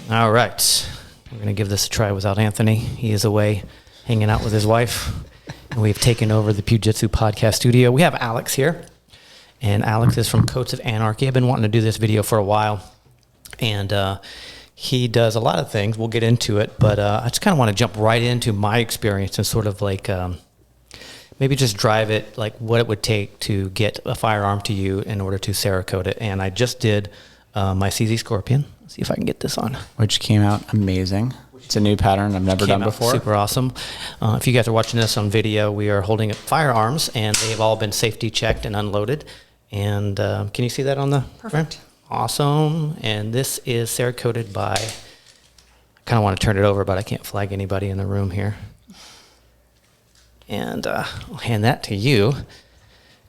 All right. We're going to give this a try without Anthony. He is away hanging out with his wife. And we've taken over the Pewjitsu podcast studio. We have Alex here. And Alex is from Kotes of Anarchy. I've been wanting to do this video for a while. And he does a lot of things. We'll get into it. But I just kind of want to jump right into my experience and sort of like maybe just drive it, like what it would take to get a firearm to you in order to Cerakote it. And I just did my CZ Scorpion. Let's see if I can get this on. Which came out amazing. It's a new pattern I've never done before. Super awesome. If you guys are watching this on video, we are holding firearms, and they've all been safety checked and unloaded. And can you see that on the Perfect. front? Awesome. And this is Cerakoted by, I kind of want to turn it over, but I can't flag anybody in the room here. And I'll hand that to you.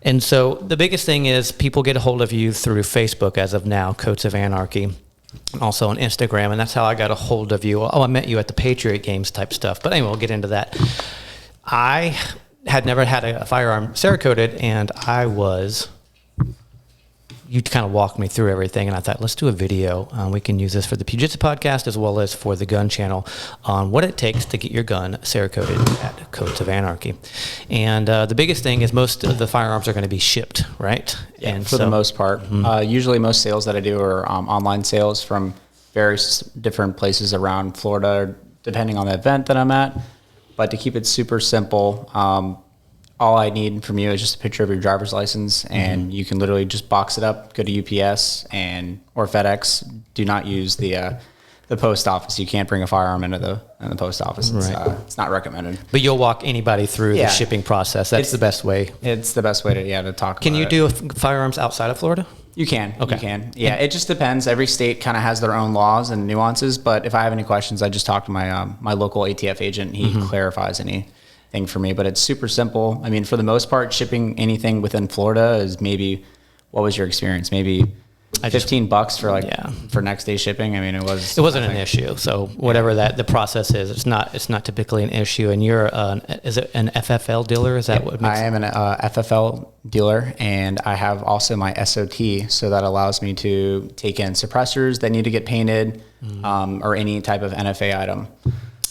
And so the biggest thing is people get a hold of you through Facebook as of now, Kotes of Anarchy. Also on Instagram, and that's how I got a hold of you. Oh, I met you at the Patriot Games type stuff. But anyway, we'll get into that. I had never had a firearm Cerakoted, and you kind of walked me through everything, and I thought, let's do a video. We can use this for the Pewjitsu podcast as well as for the gun channel on what it takes to get your gun Cerakoted at Kotes of Anarchy. And the biggest thing is most of the firearms are going to be shipped, right? Yeah, and for the most part. Usually most sales that I do are online sales from various different places around Florida, depending on the event that I'm at. But to keep it super simple, all I need from you is just a picture of your driver's license, and you can literally just box it up, go to UPS or FedEx. Do not use the post office. You can't bring a firearm into the post office. It's not recommended. But you'll walk anybody through the shipping process. That's the best way. It's the best way to talk about it. Can you do firearms outside of Florida? You can. Okay. You can. Yeah, it just depends. Every state kind of has their own laws and nuances, but if I have any questions, I just talk to my local ATF agent. He clarifies anything for me, but it's super simple. I mean, for the most part, shipping anything within Florida is maybe, what was your experience? Maybe $15 for next day shipping. I mean, it wasn't an issue. So whatever the process is, it's not typically an issue. And you're is it an FFL dealer? Is that what makes I am an FFL dealer, and I have also my SOT, so that allows me to take in suppressors that need to get painted, or any type of NFA item.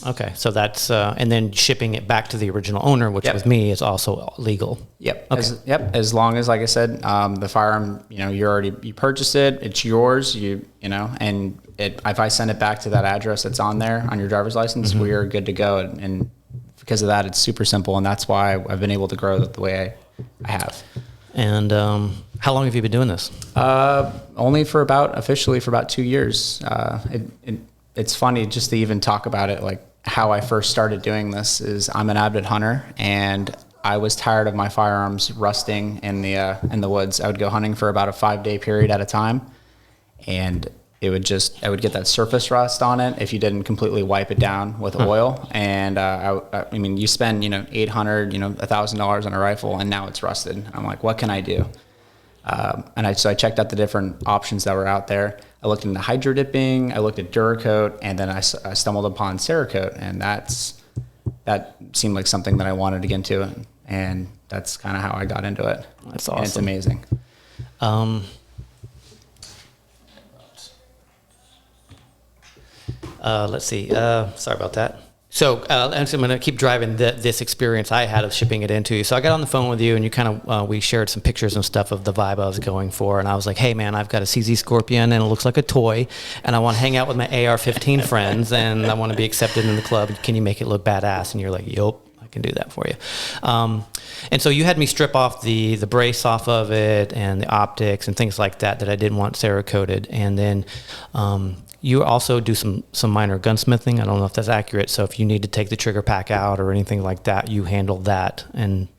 Okay, so that's and then shipping it back to the original owner, which with me is also legal. Yep. Okay. As long as, like I said, the firearm, you purchased it, it's yours. And if I send it back to that address that's on there on your driver's license, we are good to go. And because of that, it's super simple, and that's why I've been able to grow the way I have. And how long have you been doing this? Only officially for about 2 years. It's funny just to even talk about it, like how I first started doing this is I'm an avid hunter, and I was tired of my firearms rusting in the woods. I would go hunting for about a 5-day period at a time, and I would get that surface rust on it if you didn't completely wipe it down with oil. And I mean, you spend $800, $1,000 on a rifle, and now it's rusted. I'm like, what can I do? So I checked out the different options that were out there. I looked into hydro dipping, I looked at Cerakote, and then I stumbled upon Cerakote, and that seemed like something that I wanted to get into, and that's kind of how I got into it. That's awesome. And it's amazing. Let's see. Sorry about that. So I'm going to keep driving this experience I had of shipping it into you. So I got on the phone with you, and you kind of we shared some pictures and stuff of the vibe I was going for, and I was like, "Hey man, I've got a CZ Scorpion, and it looks like a toy, and I want to hang out with my AR-15 friends, and I want to be accepted in the club. Can you make it look badass?" And you're like, "Yup, I can do that for you." And so you had me strip off the brace off of it and the optics and things like that I didn't want Cerakoted, and then. You also do some minor gunsmithing. I don't know if that's accurate. So if you need to take the trigger pack out or anything like that, you handle that. And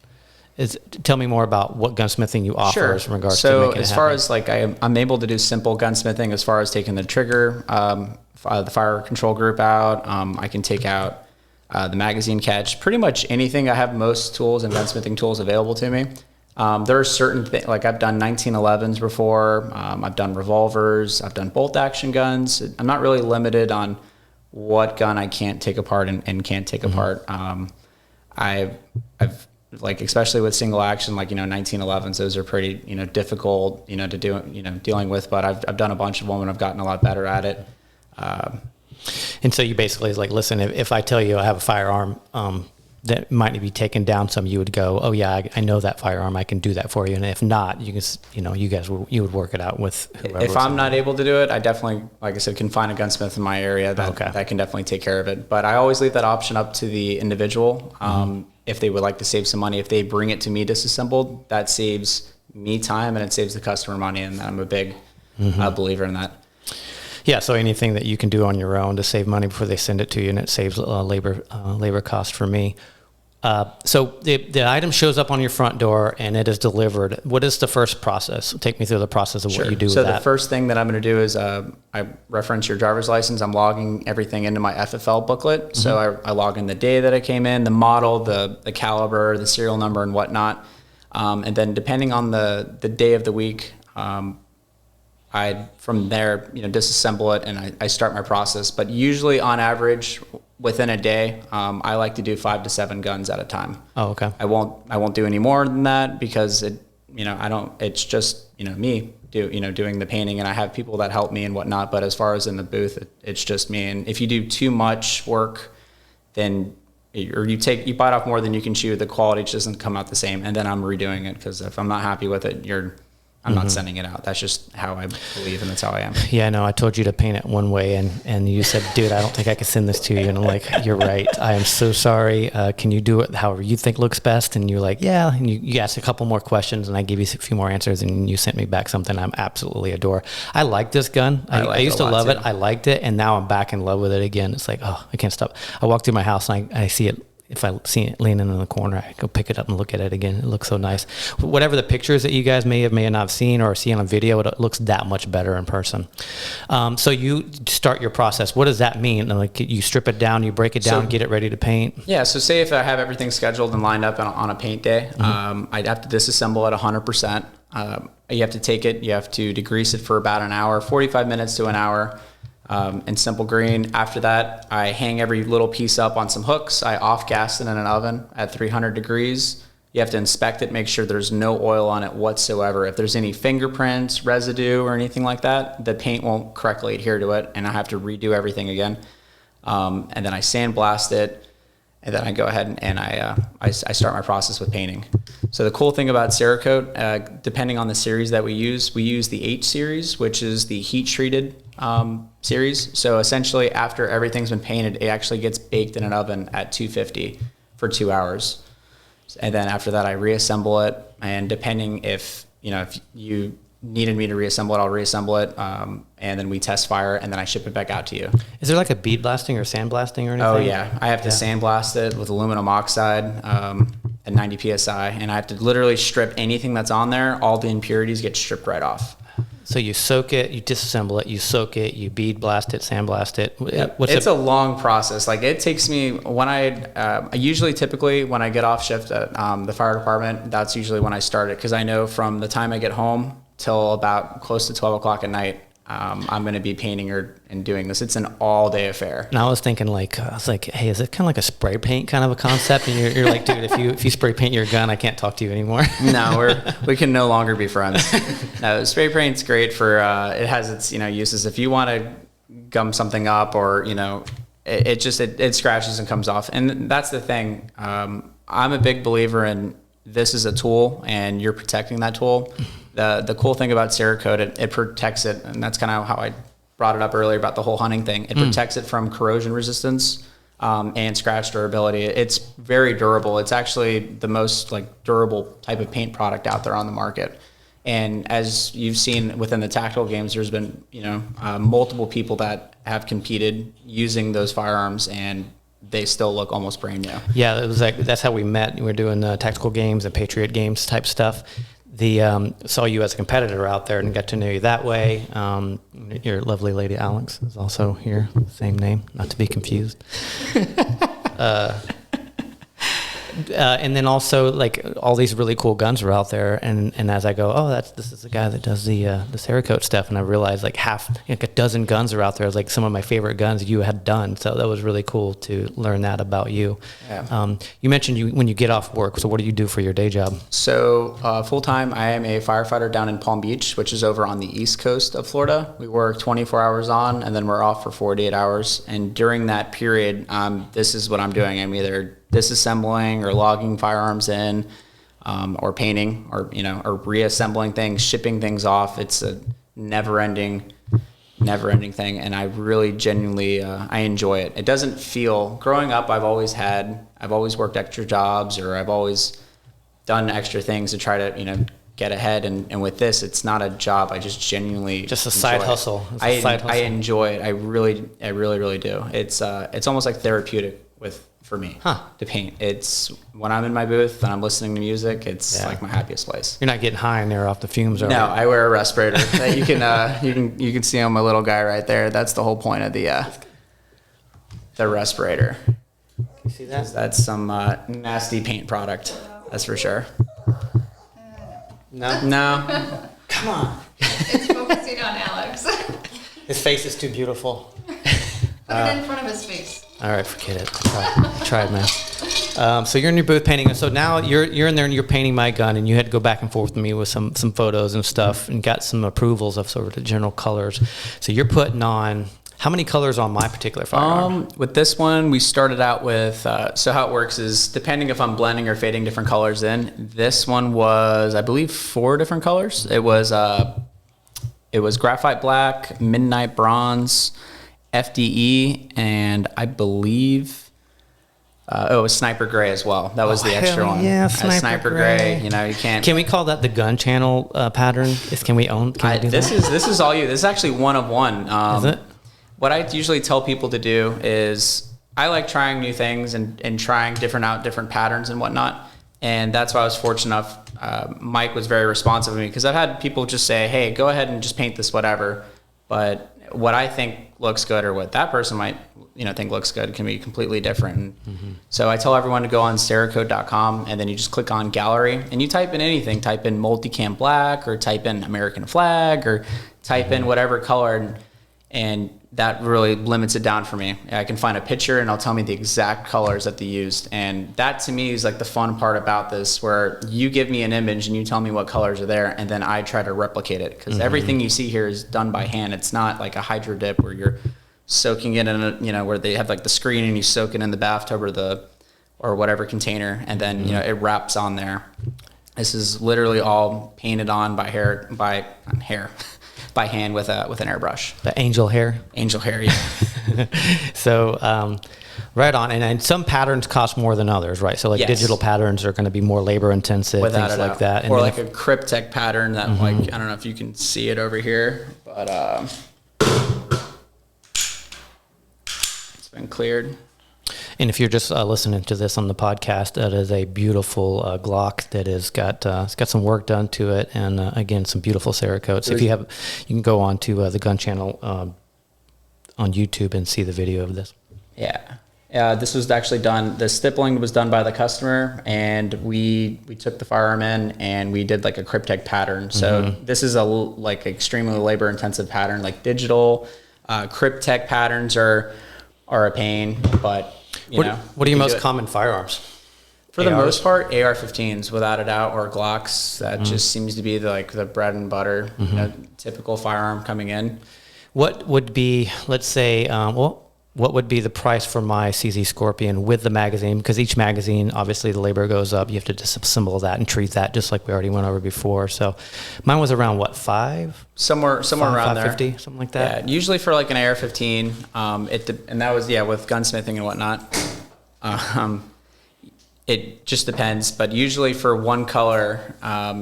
tell me more about what gunsmithing you offer in regards to making it happen. So as far as like I'm able to do simple gunsmithing as far as taking the trigger, the fire control group out. I can take out the magazine catch, pretty much anything. I have most tools and gunsmithing tools available to me. There are certain things, like I've done 1911s before, I've done revolvers, I've done bolt action guns. I'm not really limited on what gun I can't take apart and can't take apart. I've like especially with single action, like 1911s, those are pretty difficult to do dealing with. But I've done a bunch of them and I've gotten a lot better at it. And so you basically is like, listen, if I tell you I have a firearm that might need to be taken down some, you would go, oh yeah, I know that firearm, I can do that for you. And if not, you would work it out with whoever. If I'm not able to do it, I definitely, like I said, can find a gunsmith in my area that can definitely take care of it. But I always leave that option up to the individual. If they would like to save some money, if they bring it to me disassembled, that saves me time and it saves the customer money. And I'm a big believer in that. Yeah, so anything that you can do on your own to save money before they send it to you, and it saves labor cost for me. So the item shows up on your front door and it is delivered. What is the first process? Take me through the process of what you do with that. So the first thing that I'm going to do is I reference your driver's license. I'm logging everything into my FFL booklet. So I log in the day that I came in, the model, the caliber, the serial number, and whatnot. And then depending on the day of the week, I from there disassemble it and I start my process. But usually on average within a day, I like to do 5 to 7 guns at a time. Oh, okay. I won't do any more than that because it's just me doing the painting, and I have people that help me and whatnot. But as far as in the booth, it's just me. And if you do too much work, then you bite off more than you can chew, the quality just doesn't come out the same. And then I'm redoing it because if I'm not happy with it, I'm not sending it out. That's just how I believe, and that's how I am. Yeah, no, I told you to paint it one way, and you said, dude, I don't think I can send this to you. And I'm like, you're right. I am so sorry. Can you do it however you think looks best? And you're like, yeah. And you asked a couple more questions, and I gave you a few more answers, and you sent me back something I absolutely adore. I like this gun. I used to love it. I liked it, and now I'm back in love with it again. It's like, oh, I can't stop. I walk through my house, and I see it. If I see it leaning in the corner, I go pick it up and look at it again. It looks so nice. Whatever the pictures that you guys may not have seen or see on video, it looks that much better in person. So you start your process. What does that mean? Like you strip it down, you break it down, get it ready to paint? Yeah, so say if I have everything scheduled and lined up on a paint day, I'd have to disassemble it 100%. You have to take it, you have to degrease it for about an hour, 45 minutes to an hour. In simple green. After that, I hang every little piece up on some hooks. I off-gas it in an oven at 300 degrees. You have to inspect it, make sure there's no oil on it whatsoever. If there's any fingerprints, residue, or anything like that, the paint won't correctly adhere to it, and I have to redo everything again. And then I sandblast it, and then I go ahead and I start my process with painting. So the cool thing about Cerakote, depending on the series that we use the H series, which is the heat-treated series. So essentially, after everything's been painted, it actually gets baked in an oven at 250 for 2 hours. And then after that, I reassemble it. And depending if you needed me to reassemble it, I'll reassemble it. And then we test fire, and then I ship it back out to you. Is there like a bead blasting or sandblasting or anything? Oh yeah, I have to sandblast it with aluminum oxide at 90 PSI, and I have to literally strip anything that's on there. All the impurities get stripped right off. So you soak it, you disassemble it, you soak it, you bead blast it, sandblast it. It's a long process. Like it takes me typically when I get off shift at the fire department, that's usually when I start it, because I know from the time I get home till about close to 12 o'clock at night, I'm going to be painting and doing this. It's an all-day affair. And I was thinking, hey, is it kind of like a spray paint kind of a concept? And you're like, dude, if you spray paint your gun, I can't talk to you anymore. No, we can no longer be friends. No, spray paint's great for it has its uses. If you want to gum something up or it scratches and comes off. And that's the thing. I'm a big believer in this is a tool, and you're protecting that tool. The cool thing about Cerakote, it protects it, and that's kind of how I brought it up earlier about the whole hunting thing. It protects it from corrosion resistance and scratch durability. It's very durable. It's actually the most durable type of paint product out there on the market. And as you've seen within the tactical games, there's been multiple people that have competed using those firearms, and they still look almost brand new. Yeah, it was that's how we met. We were doing tactical games and Patriot games type stuff. Saw you as a competitor out there and got to know you that way. Your lovely lady Alex is also here, same name, not to be confused. And then also like all these really cool guns are out there, and as I go, oh, this is the guy that does the Cerakote stuff, and I realized like a dozen guns are out there, like some of my favorite guns you had done. So that was really cool to learn that about you. Yeah. You mentioned when you get off work. So what do you do for your day job? So full time, I am a firefighter down in Palm Beach, which is over on the east coast of Florida. We work 24 hours on, and then we're off for 48 hours. And during that period, this is what I'm doing. I'm either disassembling or logging firearms in, or painting, or or reassembling things, shipping things off. It's a never-ending thing, and I really genuinely I enjoy it. It doesn't feel. Growing up, I've always worked extra jobs, or I've always done extra things to try to get ahead. And with this, it's not a job. I just genuinely just a side hustle. I enjoy it. I really do. It's almost like therapeutic for me to paint. It's when I'm in my booth and I'm listening to music. It's like my happiest place. You're not getting high in there off the fumes, are No, you? I wear a respirator. You can see on my little guy right there. That's the whole point of the respirator. You see that? That's some nasty paint product. That's for sure. No. Come on. It's focusing on Alex. His face is too beautiful. Put it in front of his face. All right, forget it. I tried, man. So you're in your booth painting. So now you're in there and you're painting my gun, and you had to go back and forth with me with some photos and stuff, and got some approvals of sort of the general colors. So you're putting on how many colors on my particular firearm? With this one, we started out with. So how it works is depending if I'm blending or fading different colors in. This one was, I believe, 4 different colors. It was graphite black, midnight bronze, FDE, and I believe it was sniper gray as well. That was the extra one. Yeah, sniper gray. You can't. Can we call that the gun channel pattern? Can we do this that? This is all you. This is actually one of one. Is it? What I usually tell people to do is I like trying new things and trying different patterns and whatnot. And that's why I was fortunate enough. Mike was very responsive to me, because I've had people just say, hey, go ahead and just paint this whatever. But what I think looks good, or what that person might think looks good, can be completely different. Mm-hmm. So I tell everyone to go on Cerakote.com, and then you just click on gallery and you type in anything. Type in multicam black, or type in American flag, or type in whatever color, and that really limits it down for me. I can find a picture and it'll tell me the exact colors that they used. And that to me is like the fun part about this, where you give me an image and you tell me what colors are there, and then I try to replicate it. Because everything you see here is done by hand. It's not like a hydro dip where you're soaking it in a, where they have like the screen and you soak it in the bathtub or whatever container, and then it wraps on there. This is literally all painted on by hand with an airbrush. The angel hair. Angel hair, yeah. So, right on. And some patterns cost more than others, right? So, like digital patterns are going to be more labor intensive, without things like that. And or like a cryptech pattern that, like, I don't know if you can see it over here, but it's been cleared. And if you're just listening to this on the podcast, that is a beautiful Glock that has got it's got some work done to it, and again, some beautiful Cerakotes. If you can go on to the Gun Channel on YouTube and see the video of this. Yeah, this was actually done. The stippling was done by the customer, and we took the firearm in and we did like a cryptech pattern. So this is a like extremely labor intensive pattern. Like digital cryptech patterns are a pain, but. What are your most common firearms? For the most part, AR-15s, without a doubt, or Glocks. That just seems to be the bread and butter, typical firearm coming in. What would be, let's say, what would be the price for my CZ Scorpion with the magazine? Because each magazine, obviously, the labor goes up. You have to disassemble that and treat that just like we already went over before. So mine was around, what, $5? Somewhere around there. $5.50, something like that? Yeah, usually for like an AR-15, and that was, with gunsmithing and whatnot. It just depends, but usually for one color,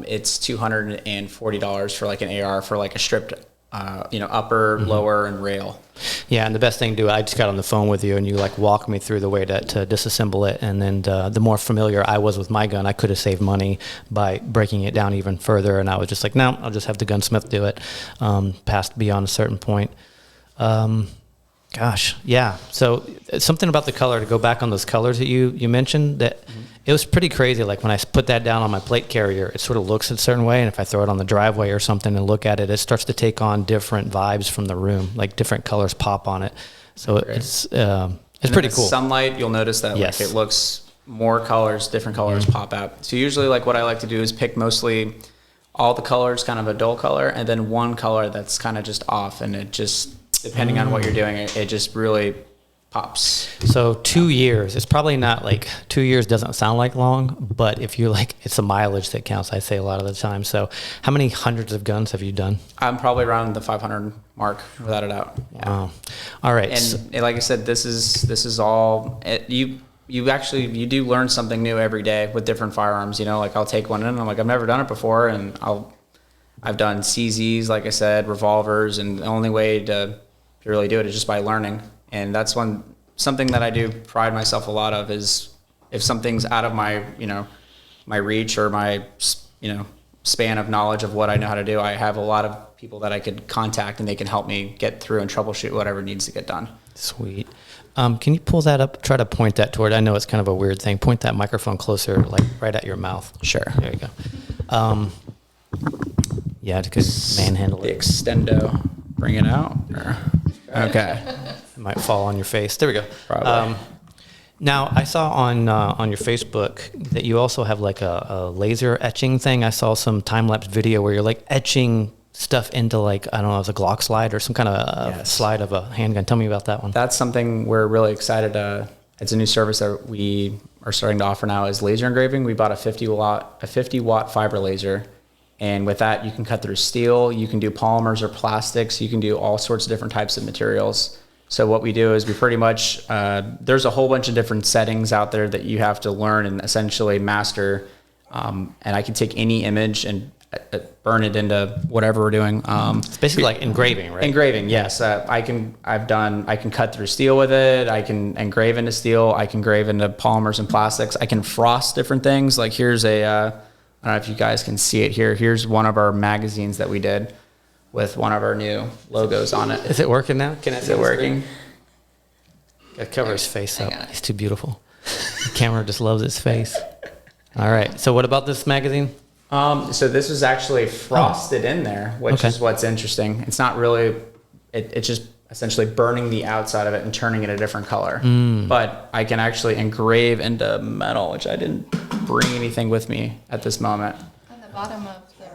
it's $240 for like an AR for like a stripped, upper, lower, and rail. Yeah, and the best thing to do, I just got on the phone with you and you walk me through the way to disassemble it, and then the more familiar I was with my gun, I could have saved money by breaking it down even further, and I was just like, no, I'll just have the gunsmith do it, past beyond a certain point. Gosh, yeah. So something about the color, to go back on those colors that you mentioned, that It was pretty crazy. Like when I put that down on my plate carrier, it sort of looks a certain way. And if I throw it on the driveway or something and look at it, it starts to take on different vibes from the room, like different colors pop on it. So it's pretty cool. Sunlight, you'll notice that like it looks more colors, different colors pop out. So usually like what I like to do is pick mostly all the colors, kind of a dull color, and then one color that's kind of just off. And it just, depending on what you're doing, it just really pops. So 2 years, it's probably not like 2 years doesn't sound like long, but if you're like, it's the mileage that counts, I say a lot of the time. So how many hundreds of guns have you done? I'm probably around the 500 mark, without a doubt. Yeah. Wow. All right. And like I said, this is all, you do learn something new every day with different firearms. You know, like I'll take one in and I'm like, I've never done it before. And I've done CZs, like I said, revolvers. And the only way to really do it is just by learning. And that's something that I do pride myself a lot of is if something's out of my, my reach or my, span of knowledge of what I know how to do, I have a lot of people that I could contact and they can help me get through and troubleshoot whatever needs to get done. Sweet. Can you pull that up? Try to point that toward, I know it's kind of a weird thing. Point that microphone closer, like right at your mouth. Sure. There you go. Yeah, because manhandle The it. extendo, bring it out. Okay. It might fall on your face. There we go. Probably. Now, I saw on your Facebook that you also have like a laser etching thing. I saw some time-lapse video where you're like etching stuff into like, I don't know, it's a Glock slide or some kind of slide of a handgun. Tell me about that one. That's something we're really excited. It's a new service that we are starting to offer now is laser engraving. We bought a 50 watt fiber laser. And with that, you can cut through steel, you can do polymers or plastics, you can do all sorts of different types of materials. So what we do is we pretty much, there's a whole bunch of different settings out there that you have to learn and essentially master. And I can take any image and burn it into whatever we're doing. It's basically like engraving, right? Engraving, yes. I can cut through steel with it. I can engrave into steel. I can engrave into polymers and plastics. I can frost different things. Like here's I don't know if you guys can see it here. Here's one of our magazines that we did with one of our new logos on it. Is it working now? Is it working? Gotta cover his face up. He's too beautiful. The camera just loves his face. All right. So what about this magazine? So this was actually frosted in there, which is what's interesting. It's not really, it's just essentially burning the outside of it and turning it a different color. But I can actually engrave into metal, which I didn't bring anything with me at this moment. On the bottom of the...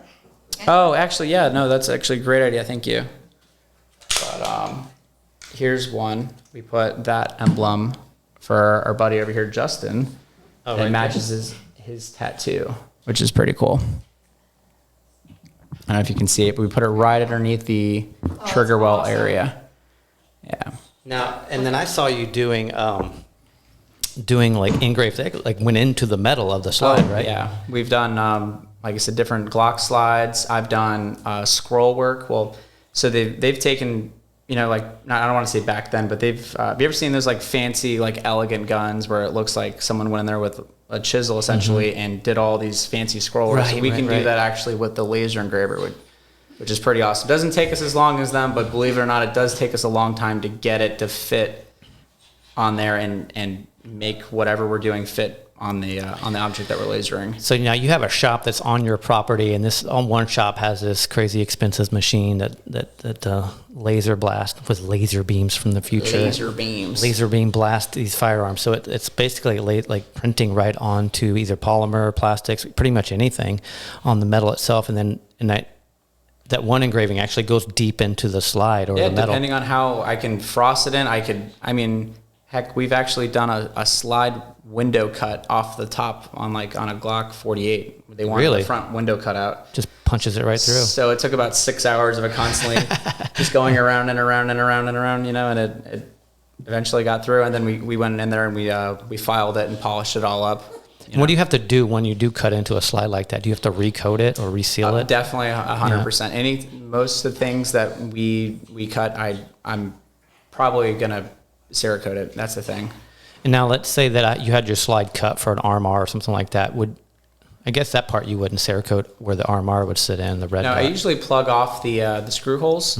Oh, actually, yeah, no, that's actually a great idea. Thank you. But here's one. We put that emblem for our buddy over here, Justin. Oh, and it matches his tattoo, which is pretty cool. I don't know if you can see it, but we put it right underneath the trigger well area. Yeah. Now, and then I saw you doing like engraved, like went into the metal of the slide, right? Yeah. We've done, like I said, different Glock slides. I've done scroll work. Well, so they've taken, like, I don't want to say back then, but have you ever seen those like fancy, like elegant guns where it looks like someone went in there with a chisel essentially and did all these fancy scroll work? So we can do that actually with the laser engraver, which is pretty awesome. It doesn't take us as long as them, but believe it or not, it does take us a long time to get it to fit on there and make whatever we're doing fit on the object that we're lasering. So now you have a shop that's on your property, and this one shop has this crazy expensive machine that laser blast with laser beams from the future. Laser beam blast these firearms. So it's basically like printing right onto either polymer or plastics, pretty much anything on the metal itself, and then that one engraving actually goes deep into the slide or the metal. Depending on how I can frost it in, heck, we've actually done a slide window cut off the top on a Glock 48. They wanted the front window cut out. Just punches it right through. So it took about 6 hours of it constantly just going around and around and around and around, and it eventually got through. And then we went in there and we filed it and polished it all up. What do you have to do when you do cut into a slide like that? Do you have to recoat it or reseal it? Definitely 100%. Most of the things that we cut, I'm probably gonna Cerakote it. That's the thing. And now let's say that you had your slide cut for an RMR or something like that. I guess that part you wouldn't Cerakote where the RMR would sit in, the red dot. I usually plug off the screw holes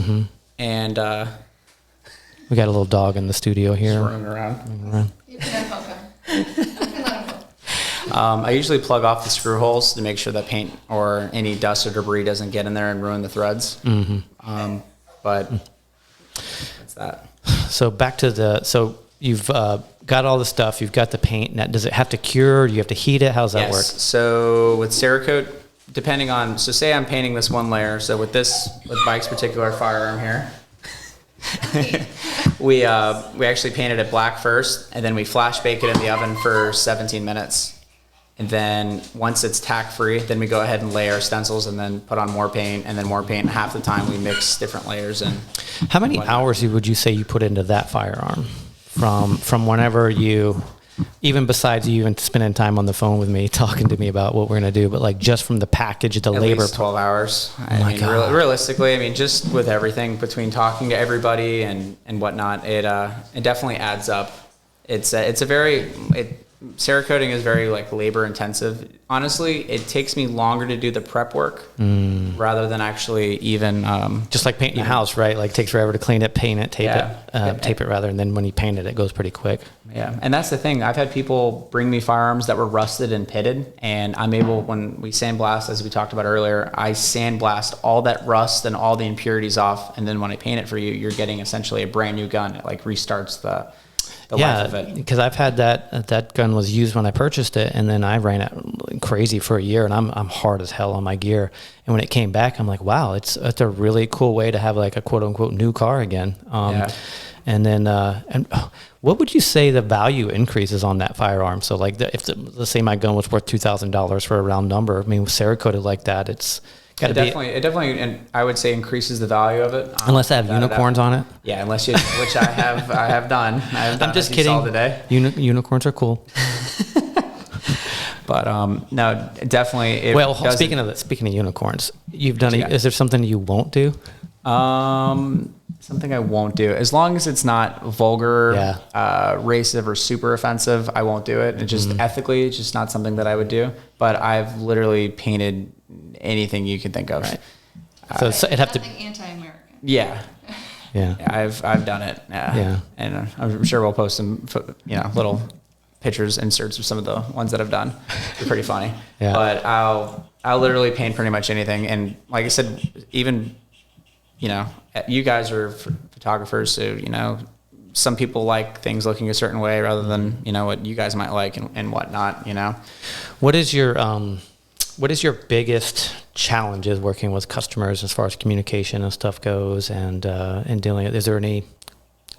and we got a little dog in the studio here. Running around. You can let him go. I usually plug off the screw holes to make sure that paint or any dust or debris doesn't get in there and ruin the threads. But that's that. So back to so you've got all the stuff, you've got the paint. Now, does it have to cure? Do you have to heat it? How does that work? So with Cerakote, depending on, so say I'm painting this one layer. So with Mike's particular firearm here, we actually painted it black first, and then we flash bake it in the oven for 17 minutes. And then once it's tack free, then we go ahead and lay our stencils and then put on more paint and then more paint. And half the time we mix different layers in. How many hours would you say you put into that firearm from whenever you, even besides you even spending time on the phone with me, talking to me about what we're going to do, but like just from the package, the labor? At least 12 hours. I mean, realistically, I mean, just with everything between talking to everybody and whatnot, it definitely adds up. Cerakoting is very like labor intensive. Honestly, it takes me longer to do the prep work rather than actually even just like painting a house, right? Like takes forever to clean it, paint it, tape it rather, and then when you paint it, it goes pretty quick. Yeah, and that's the thing. I've had people bring me firearms that were rusted and pitted, and I'm able, when we sandblast, as we talked about earlier, I sandblast all that rust and all the impurities off, and then when I paint it for you, you're getting essentially a brand new gun. It like restarts the life of it. Because I've had that gun was used when I purchased it, and then I ran it crazy for a year, and I'm hard as hell on my gear. And when it came back, I'm like, wow, it's a really cool way to have like a quote unquote new car again. And then what would you say the value increases on that firearm? So like let's say my gun was worth $2,000 for a round number. I mean, with Cerakoted like that, it's got to be. It definitely, and I would say increases the value of it. Unless I have unicorns on it. Yeah, unless you, which I have done. I'm just kidding. Today. Unicorns are cool. But no, definitely. Well, speaking of unicorns, you've done. Is there something you won't do? Something I won't do, as long as it's not vulgar, racist, or super offensive, I won't do it. It's just ethically, it's just not something that I would do. But I've literally painted anything you can think of. Right. So it'd have to be anti-American. Yeah. I've done it. Yeah. And I'm sure we'll post some, little pictures, inserts of some of the ones that I've done. They're pretty funny. Yeah. But I'll literally paint pretty much anything. And like I said, even, you guys are photographers, so, some people like things looking a certain way rather than, what you guys might like and whatnot, What is your biggest challenges working with customers as far as communication and stuff goes and dealing with, is there any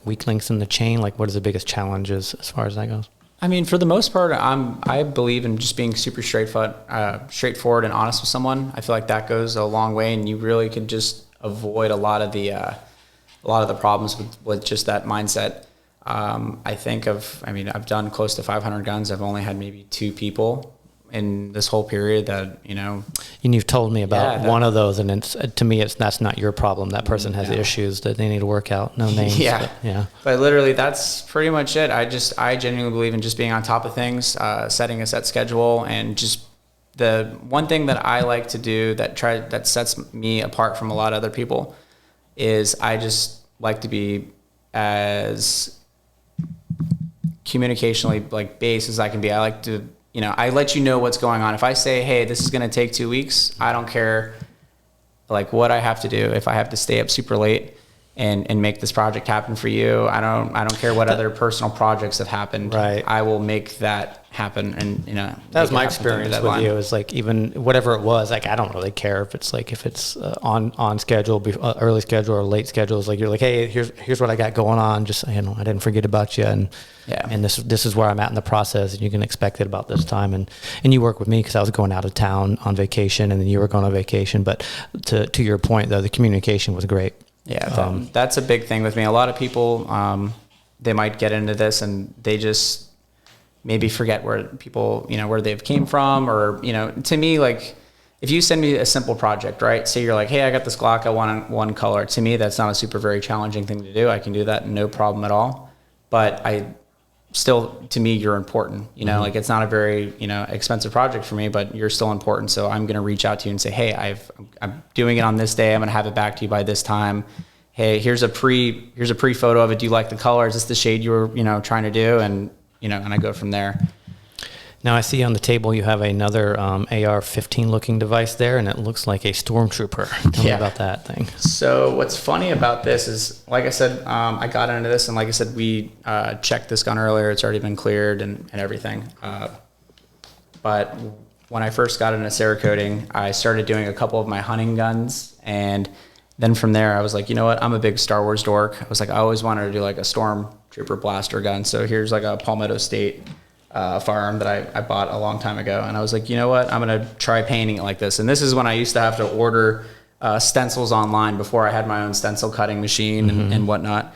weak links in the chain? Like what is the biggest challenges as far as that goes? I mean, for the most part, I believe in just being super straightforward and honest with someone. I feel like that goes a long way, and you really could just avoid a lot of the problems with just that mindset. I've done close to 500 guns. I've only had maybe 2 people in this whole period that, And you've told me about one of those, and to me, that's not your problem. That person has issues that they need to work out. No names. But literally, that's pretty much it. I genuinely believe in just being on top of things, setting a set schedule, and just the one thing that I like to do that sets me apart from a lot of other people is I just like to be as communicationally like based as I can be. I like to, I let you know what's going on. If I say, hey, this is going to take 2 weeks, I don't care like what I have to do. If I have to stay up super late and make this project happen for you, I don't care what other personal projects have happened. Right. I will make that happen. And, that was my experience with you. Is like, even whatever it was, like, I don't really care if it's on schedule, early schedule or late schedule. It's like, you're like, hey, here's what I got going on. Just, I didn't forget about you. And this is where I'm at in the process, and you can expect it about this time. And you work with me because I was going out of town on vacation, and then you were going on vacation. But to your point though, the communication was great. Yeah. That's a big thing with me. A lot of people, they might get into this and they just maybe forget where people, where they've came from, or, to me, like, if you send me a simple project, right? Say you're like, hey, I got this Glock, I want one color. To me, that's not a super very challenging thing to do. I can do that, no problem at all. But to me, you're important, like, it's not a very, expensive project for me, but you're still important. So I'm going to reach out to you and say, hey, I'm doing it on this day. I'm going to have it back to you by this time. Hey, here's a pre photo of it. Do you like the color? Is this the shade you were, trying to do? And, and I go from there. Now I see on the table you have another AR-15 looking device there, and it looks like a stormtrooper. Tell me about that thing. So what's funny about this is, like I said, I got into this, and like I said, we checked this gun earlier. It's already been cleared and everything. But when I first got into Cerakoteing, I started doing a couple of my hunting guns, and then from there I was like, you know what, I'm a big Star Wars dork. I was like, I always wanted to do like a stormtrooper blaster gun. So here's like a Palmetto State firearm that I bought a long time ago, and I was like, you know what, I'm gonna try painting it like this. And this is when I used to have to order stencils online before I had my own stencil cutting machine and whatnot.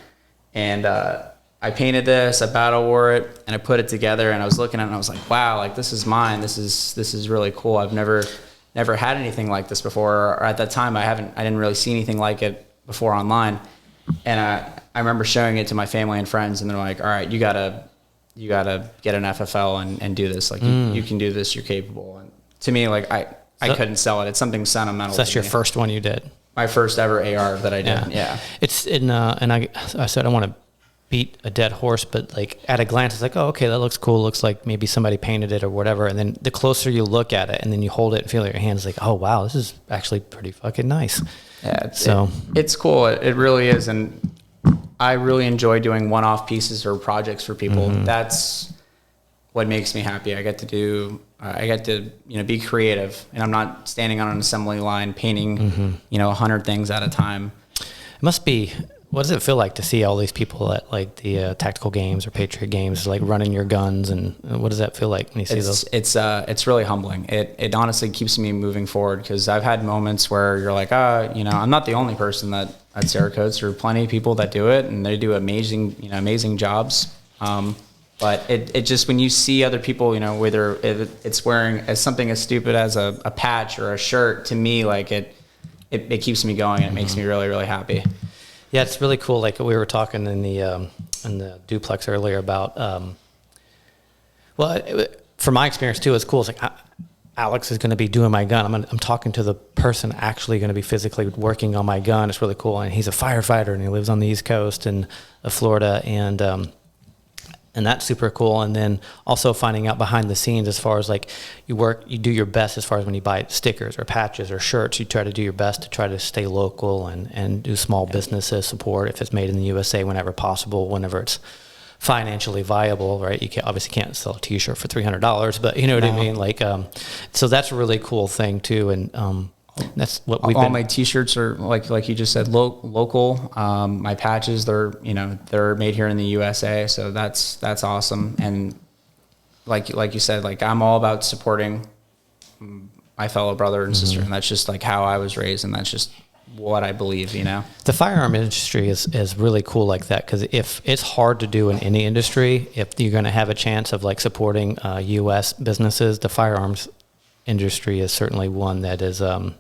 And I painted this, I battle wore it, and I put it together, and I was looking at it and I was like, wow, like this is mine. This is really cool. I've never had anything like this before, or at that time I didn't really see anything like it before online. And I remember showing it to my family and friends, and they're like, all right, you gotta get an FFL and do this. Like you can do this, you're capable. And to me, like I couldn't sell it. It's something sentimental. So that's your first one you did? My first ever AR that I did. Yeah. It's in, and I said I want to beat a dead horse, but like at a glance, it's like, oh, okay, that looks cool. Looks like maybe somebody painted it or whatever. And then the closer you look at it and then you hold it and feel it in your hands, like, oh wow, this is actually pretty fucking nice. Yeah. It's cool. It really is. And I really enjoy doing one-off pieces or projects for people. That's what makes me happy. I get to be creative, and I'm not standing on an assembly line painting, 100 things at a time. It must be. What does it feel like to see all these people at like the tactical games or Patriot games, like running your guns, and what does that feel like when you see those? It's really humbling. It honestly keeps me moving forward, because I've had moments where you're like, I'm not the only person that at Cerakote. There are plenty of people that do it, and they do amazing jobs. But it just, when you see other people, whether it's wearing as something as stupid as a patch or a shirt, to me, like it keeps me going, and it makes me really, really happy. Yeah, it's really cool. Like we were talking in the duplex earlier about, from my experience too, it's cool. It's like Alex is going to be doing my gun. I'm talking to the person actually going to be physically working on my gun. It's really cool. And he's a firefighter, and he lives on the East Coast of Florida, and that's super cool. And then also finding out behind the scenes, as far as like you do your best as far as when you buy stickers or patches or shirts, you try to do your best to try to stay local and do small businesses support if it's made in the USA whenever possible, whenever it's financially viable, right? You obviously can't sell a t-shirt for $300, but you know what I mean? Like, so that's a really cool thing too. And, that's what all my t-shirts are like you just said, local. My patches, they're made here in the USA. So that's awesome. And like you said, like I'm all about supporting my fellow brother and sister. And that's just like how I was raised. And that's just what I believe, The firearm industry is really cool like that. 'Cause if it's hard to do in any industry, if you're going to have a chance of like supporting US businesses, the firearms industry is certainly one that is you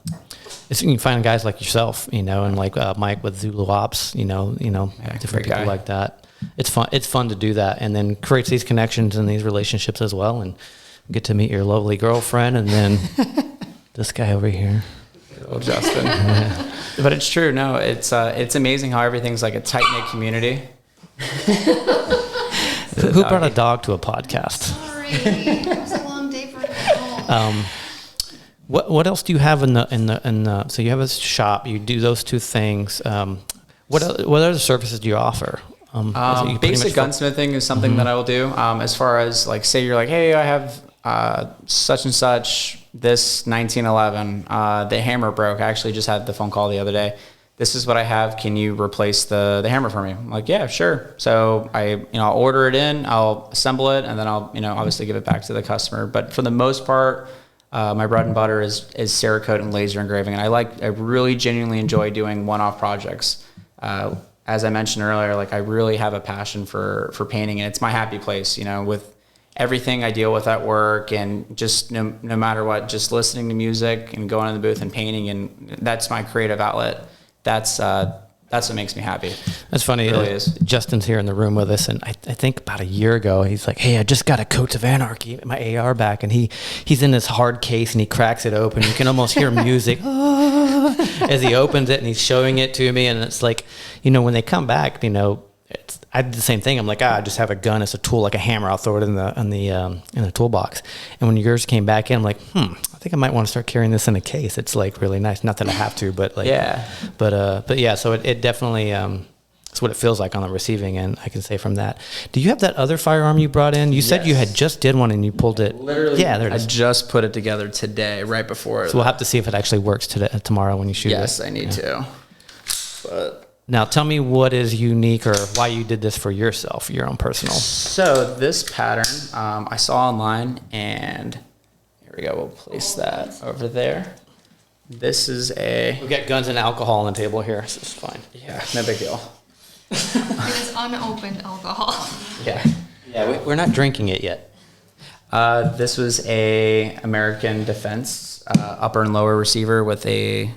can find guys like yourself, and like Mike with Zulu Ops, different people like that. It's fun to do that, and then creates these connections and these relationships as well, and get to meet your lovely girlfriend, and then this guy over here, little Justin. Yeah. But it's true. No, it's amazing how everything's like a tight knit community. Who brought a dog to a podcast? Sorry, it was a long day for him. What else do you have in the so you have a shop, you do those two things. What other services do you offer? Basic gunsmithing is something that I will do. As far as like, say you're like, hey, I have such and such, this 1911, the hammer broke. I actually just had the phone call the other day. This is what I have. Can you replace the hammer for me? I'm like, yeah, sure. So I'll order it in, I'll assemble it, and then I'll, obviously give it back to the customer. But for the most part, my bread and butter is Cerakote and laser engraving. And I really genuinely enjoy doing one-off projects. As I mentioned earlier, like I really have a passion for painting, and it's my happy place, with everything I deal with at work, and just no matter what, just listening to music and going in the booth and painting. And that's my creative outlet. That's what makes me happy. That's funny. It really is. Justin's here in the room with us, and I think about a year ago, he's like, hey, I just got a Kotes of Anarchy, my AR back, and he's in this hard case, and he cracks it open. You can almost hear music as he opens it, and he's showing it to me, and it's like, when they come back, I did the same thing. I'm like, I just have a gun as a tool, like a hammer. I'll throw it in the toolbox. And when yours came back in, I'm like, I think I might want to start carrying this in a case. It's like really nice. Not that I have to, but like, Yeah. But yeah. So it definitely, it's what it feels like on the receiving end. I can say from that. Do you have that other firearm you brought in? You said you had just did one and you pulled it. Literally. Yeah, there it is. I just put it together today, right before. So we'll have to see if it actually works tomorrow when you shoot it. Yes, I need to. But now tell me what is unique or why you did this for yourself, your own personal. So this pattern I saw online, and here we go. We'll place that over there. This is We've got guns and alcohol on the table here, so it's fine. Yeah, no big deal. It is unopened alcohol. Yeah. Yeah, we're not drinking it yet. This was a American Defense upper and lower receiver with a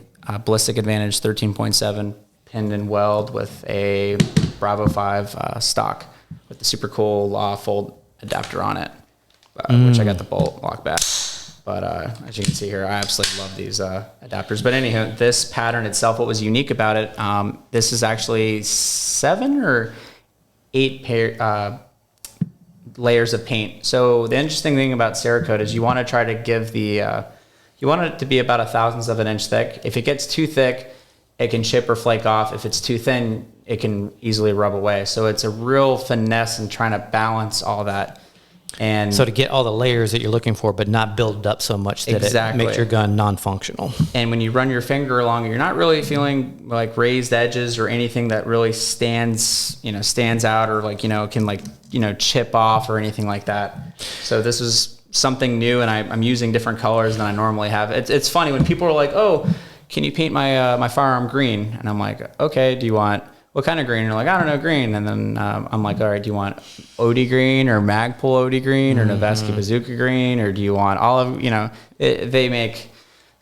ballistic advantage 13.7 pinned and weld with a Bravo 5 stock with the super cool fold adapter on it, which I got the bolt lock back. But as you can see here, I absolutely love these adapters. But anyhow, this pattern itself, what was unique about it, this is actually 7 or 8 layers of paint. So the interesting thing about Cerakote is you want to try to give you want it to be about 1/1000th of an inch thick. If it gets too thick, it can chip or flake off. If it's too thin, it can easily rub away. So it's a real finesse in trying to balance all that. And so to get all the layers that you're looking for, but not build it up so much that it makes your gun non-functional. And when you run your finger along, you're not really feeling like raised edges or anything that really stands out or can chip off or anything like that. So this is something new, and I'm using different colors than I normally have. It's funny when people are like, "Oh, can you paint my firearm green?" And I'm like, "Okay, do you want what kind of green?" And you're like, "I don't know, green." And then I'm like, "All right, do you want OD green or Magpul OD green or Noveske Bazooka green, or do you want olive?" They make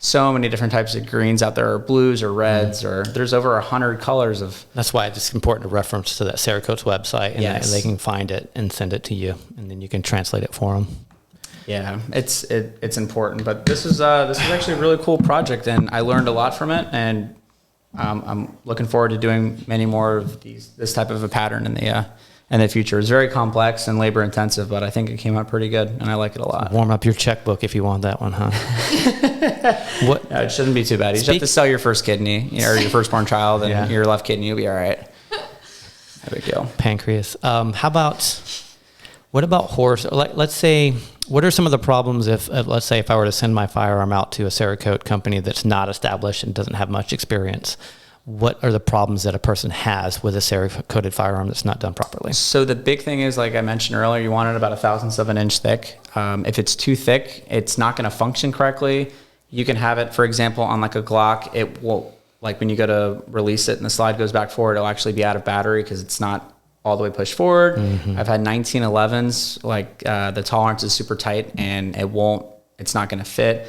so many different types of greens out there, or blues or reds, or there's over 100 colors of. That's why it's important to reference to that Cerakote's website, and they can find it and send it to you, and then you can translate it for them. Yeah, it's important. But this is actually a really cool project, and I learned a lot from it, and I'm looking forward to doing many more of this type of a pattern in the future. It's very complex and labor intensive, but I think it came out pretty good, and I like it a lot. Warm up your checkbook if you want that one, huh? What? No, it shouldn't be too bad. You just have to sell your first kidney or your firstborn child, and your left kidney, you'll be all right. No big deal. Pancreas. What about horse? Let's say, what are some of the problems let's say if I were to send my firearm out to a Cerakote company that's not established and doesn't have much experience? What are the problems that a person has with a Cerakoted firearm that's not done properly? So the big thing is, like I mentioned earlier, you want it about 1/1000th of an inch thick. If it's too thick, it's not going to function correctly. You can have it, for example, on like a Glock. It will, like when you go to release it and the slide goes back forward, it'll actually be out of battery because it's not all the way pushed forward. I've had 1911s, the tolerance is super tight and it's not going to fit.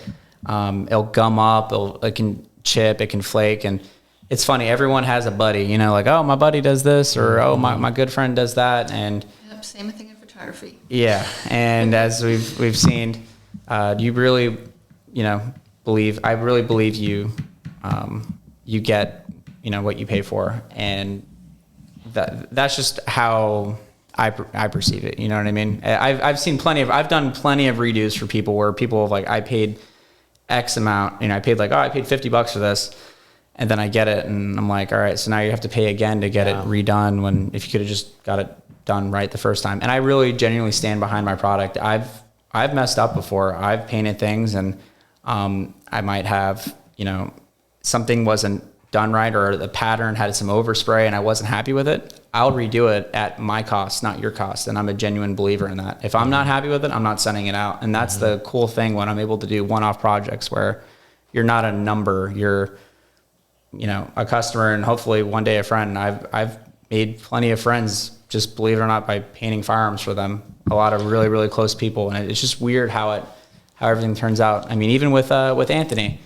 It'll gum up, it can chip, it can flake. And it's funny, everyone has a buddy, like, oh, my buddy does this, or oh, my good friend does that. And yep, same thing in photography. Yeah. And as we've seen, you really, I really believe you get, what you pay for. And that's just how I perceive it. You know what I mean? I've done plenty of redos for people where people have I paid X amount, I paid I paid $50 for this, and then I get it and I'm like, all right, so now you have to pay again to get it redone if you could have just got it done right the first time. And I really genuinely stand behind my product. I've messed up before. I've painted things and I might have, something wasn't done right, or the pattern had some overspray and I wasn't happy with it. I'll redo it at my cost, not your cost. And I'm a genuine believer in that. If I'm not happy with it, I'm not sending it out. And that's the cool thing when I'm able to do one-off projects where you're not a number, you're, a customer and hopefully one day a friend. I've made plenty of friends, just believe it or not, by painting firearms for them. A lot of really, really close people. And it's just weird how everything turns out. I mean, even with Anthony,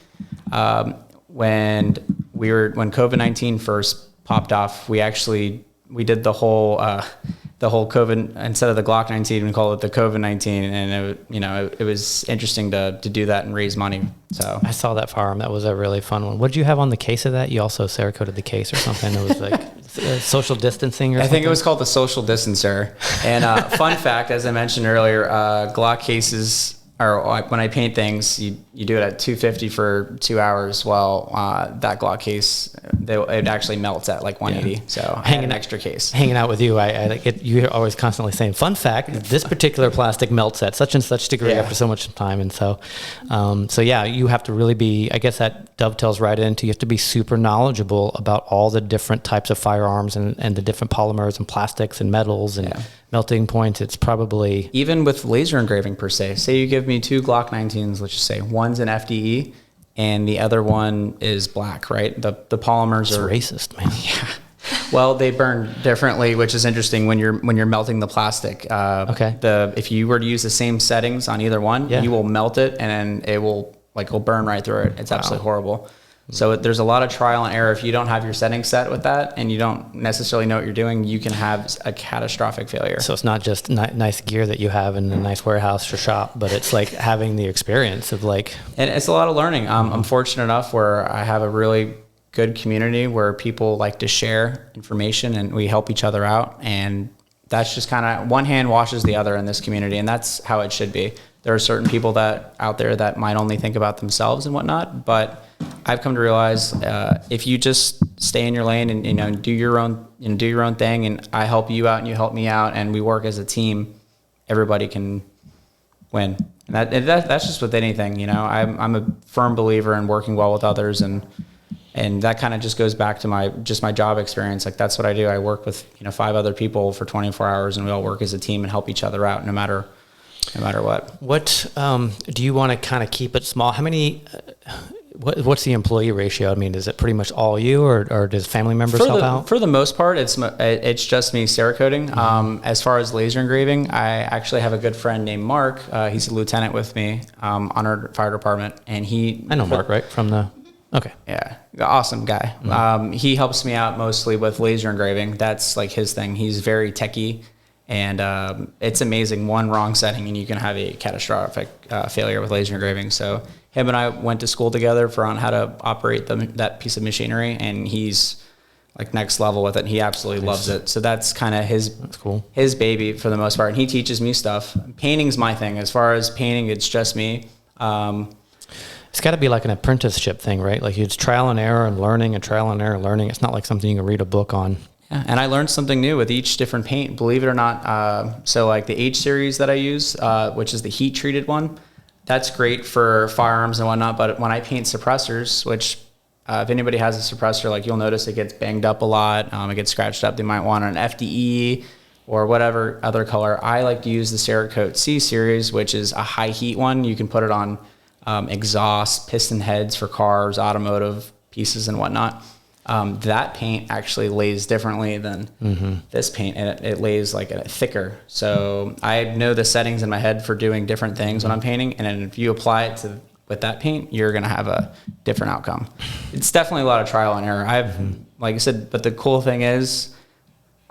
when COVID-19 first popped off, we did the whole the whole COVID, instead of the Glock 19, we call it the COVID-19. And it was interesting to do that and raise money. So I saw that firearm. That was a really fun one. What did you have on the case of that? You also Cerakoted the case or something. It was like social distancing or something? I think it was called the social distancer. And fun fact, as I mentioned earlier, Glock cases, or when I paint things, you do it at 250 for 2 hours. Well, that Glock case, it actually melts at like 180. Yeah. So I had an extra case. Hanging out with you, you're always constantly saying, fun fact, this particular plastic melts at such and such degree after so much time. And so you have to really be, I guess that dovetails right into, you have to be super knowledgeable about all the different types of firearms and the different polymers and plastics and metals and melting points. It's probably... Even with laser engraving per se, say you give me 2 Glock 19s, let's just say one's an FDE and the other one is black, right? The polymers are... racist, man. Yeah. Well, they burn differently, which is interesting when you're melting the plastic. If you were to use the same settings on either one, you will melt it and then it'll burn right through it. It's absolutely horrible. So there's a lot of trial and error. If you don't have your settings set with that and you don't necessarily know what you're doing, you can have a catastrophic failure. So it's not just nice gear that you have in a nice warehouse or shop, but it's like having the experience of like... And it's a lot of learning. I'm fortunate enough where I have a really good community where people like to share information and we help each other out. And that's just kind of one hand washes the other in this community. And that's how it should be. There are certain people out there that might only think about themselves and whatnot, but I've come to realize if you just stay in your lane and do your own thing, and I help you out and you help me out, and we work as a team, everybody can win. And that's just with anything. I'm a firm believer in working well with others, and that kind of just goes back to my job experience. Like that's what I do. I work with 5 other people for 24 hours, and we all work as a team and help each other out, no matter what. What do you want to kind of keep it small? How many? What's the employee ratio? I mean, is it pretty much all you, or does family members help out? For the most part, it's just me Cerakoting. As far as laser engraving, I actually have a good friend named Mark. He's a lieutenant with me on our fire department, and I know Mark, right? From the... Okay. Yeah. Awesome guy. He helps me out mostly with laser engraving. That's like his thing. He's very techie. And it's amazing. One wrong setting and you can have a catastrophic failure with laser engraving. So him and I went to school together on how to operate that piece of machinery, and he's like next level with it. He absolutely loves it. So that's kind of his baby for the most part. And he teaches me stuff. Painting's my thing. As far as painting, it's just me. It's got to be like an apprenticeship thing, right? Like it's trial and error and learning and trial and error and learning. It's not like something you can read a book on. Yeah, and I learned something new with each different paint, believe it or not. So like the H series that I use, which is the heat treated one, that's great for firearms and whatnot. But when I paint suppressors, which if anybody has a suppressor, like you'll notice it gets banged up a lot. It gets scratched up. They might want an FDE or whatever other color. I like to use the Cerakote C series, which is a high heat one. You can put it on exhaust, piston heads for cars, automotive pieces and whatnot. That paint actually lays differently than this paint, and it lays like thicker. So I know the settings in my head for doing different things when I'm painting, and then if you apply it with that paint, you're going to have a different outcome. It's definitely a lot of trial and error. Like I said, but the cool thing is,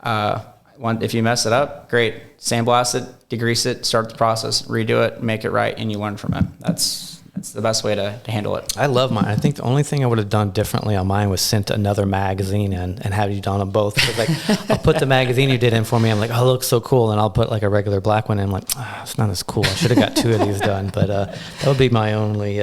if you mess it up, great. Sandblast it, degrease it, start the process, redo it, make it right, and you learn from it. That's the best way to handle it. I love mine. I think the only thing I would have done differently on mine was sent another magazine and have you done them both. Like I'll put the magazine you did in for me. I'm like, oh, it looks so cool. And I'll put like a regular black one in. I'm like, it's not as cool. I should have got 2 of these done. But that would be my only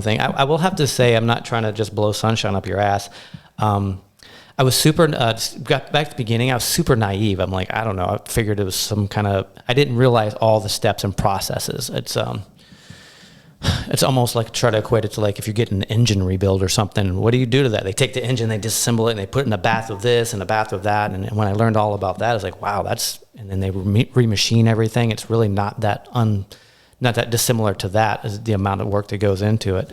thing. I will have to say, I'm not trying to just blow sunshine up your ass. I was super, got back to the beginning, I was super naive. I'm like, I don't know. I figured it was some kind of, I didn't realize all the steps and processes. It's almost like try to equate it to like if you get an engine rebuild or something, what do you do to that? They take the engine, they disassemble it, and they put it in a bath of this and a bath of that. And when I learned all about that, I was like, wow, and then they remachine everything. It's really not that dissimilar to that as the amount of work that goes into it.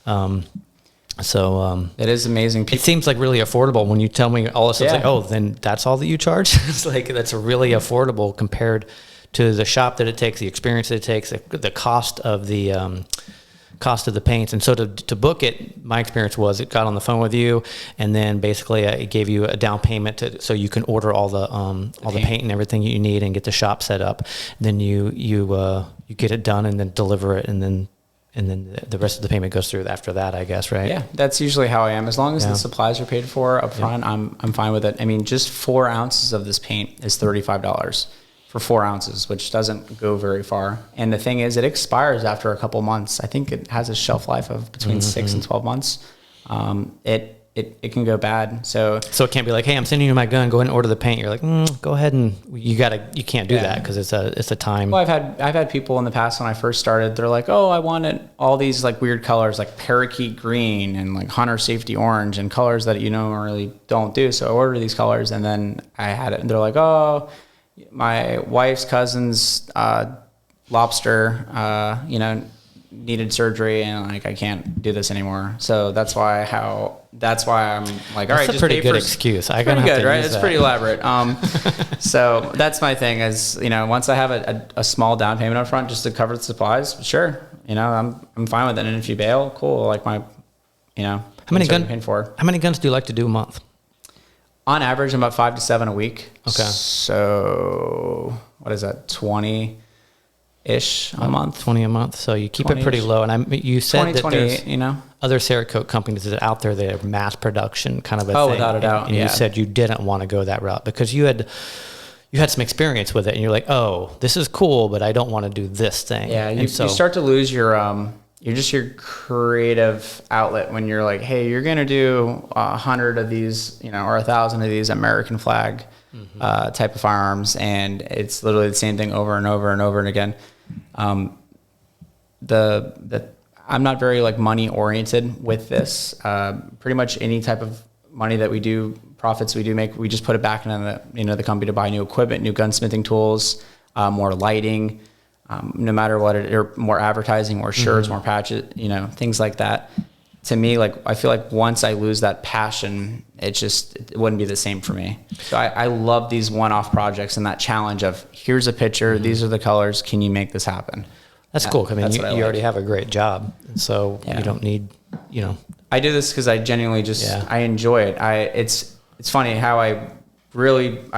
It is amazing. It seems like really affordable when you tell me all this stuff. It's like, oh, then that's all that you charge? It's like, that's really affordable compared to the shop that it takes, the experience that it takes, the cost of the cost of the paints. And so to book it, my experience was it got on the phone with you, and then basically it gave you a down payment so you can order all the paint and everything you need and get the shop set up. Then you get it done and then deliver it, and then the rest of the payment goes through after that, I guess, right? Yeah, that's usually how I am. As long as the supplies are paid for up front, I'm fine with it. I mean, just 4 ounces of this paint is $35 for 4 ounces, which doesn't go very far. And the thing is, it expires after a couple months. I think it has a shelf life of between 6 and 12 months. It can go bad. So it can't be like, hey, I'm sending you my gun, go ahead and order the paint. You're like, go ahead, and you can't do that because it's a time. Well, I've had people in the past when I first started, they're like, oh, I wanted all these like weird colors, like parakeet green and like hunter safety orange and colors that really don't do. So I ordered these colors, and then I had it, and they're like, oh, my wife's cousin's lobster, needed surgery, and like I can't do this anymore. So that's why I'm like, all right, that's a pretty good excuse. I pretty good, right? It's that. pretty elaborate. So that's my thing is, once I have a small down payment up front just to cover the supplies, sure, I'm fine with it. And if you bail, cool. Like how many guns do you like to do a month? On average, about 5 to 7 a week. Okay. So what is that? 20-ish a month. 20 a month. So you keep it pretty low. And you said that there's other Cerakote companies that are out there that are mass production kind of a thing. Oh, without a doubt. And you said you didn't want to go that route because you had some experience with it, and you're like, oh, this is cool, but I don't want to do this thing. Yeah. You start to lose your creative outlet when you're like, hey, you're going to do 100 of these, or 1,000 of these American flag type of firearms. And it's literally the same thing over and over and over and again. I'm not very like money oriented with this. Pretty much any type of money that we do, profits we do make, we just put it back into the company to buy new equipment, new gunsmithing tools, more lighting, no matter what or more advertising, more shirts, more patches, things like that. To me, like, I feel like once I lose that passion, it wouldn't be the same for me. So I love these one-off projects and that challenge of here's a picture, these are the colors, can you make this happen? That's cool. I mean, you already have a great job, so you don't need, I do this because I genuinely I enjoy it. It's funny how I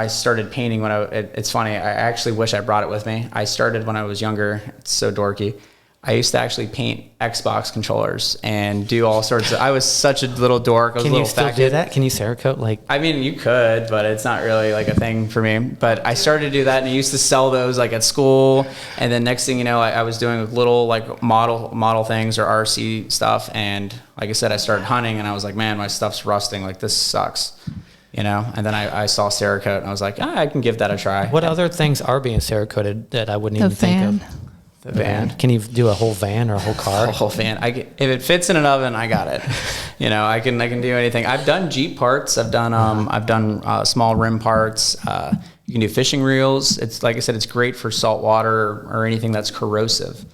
started painting it's funny. I actually wish I brought it with me. I started when I was younger. It's so dorky. I used to actually paint Xbox controllers and do all sorts of, I was such a little dork. Can you still do that? Can you Cerakote? I mean, you could, but it's not really like a thing for me. But I started to do that, and I used to sell those like at school. And then next thing you know, I was doing little like model things or RC stuff. And like I said, I started hunting, and I was like, man, my stuff's rusting. Like, this sucks. And then I saw Cerakote, and I was like, I can give that a try. What other things are being Cerakoted that I wouldn't even think of? The van. Can you do a whole van or a whole car? A whole van. If it fits in an oven, I got it. I can do anything. I've done Jeep parts. I've done small rim parts. You can do fishing reels. It's like I said, it's great for salt water or anything that's corrosive.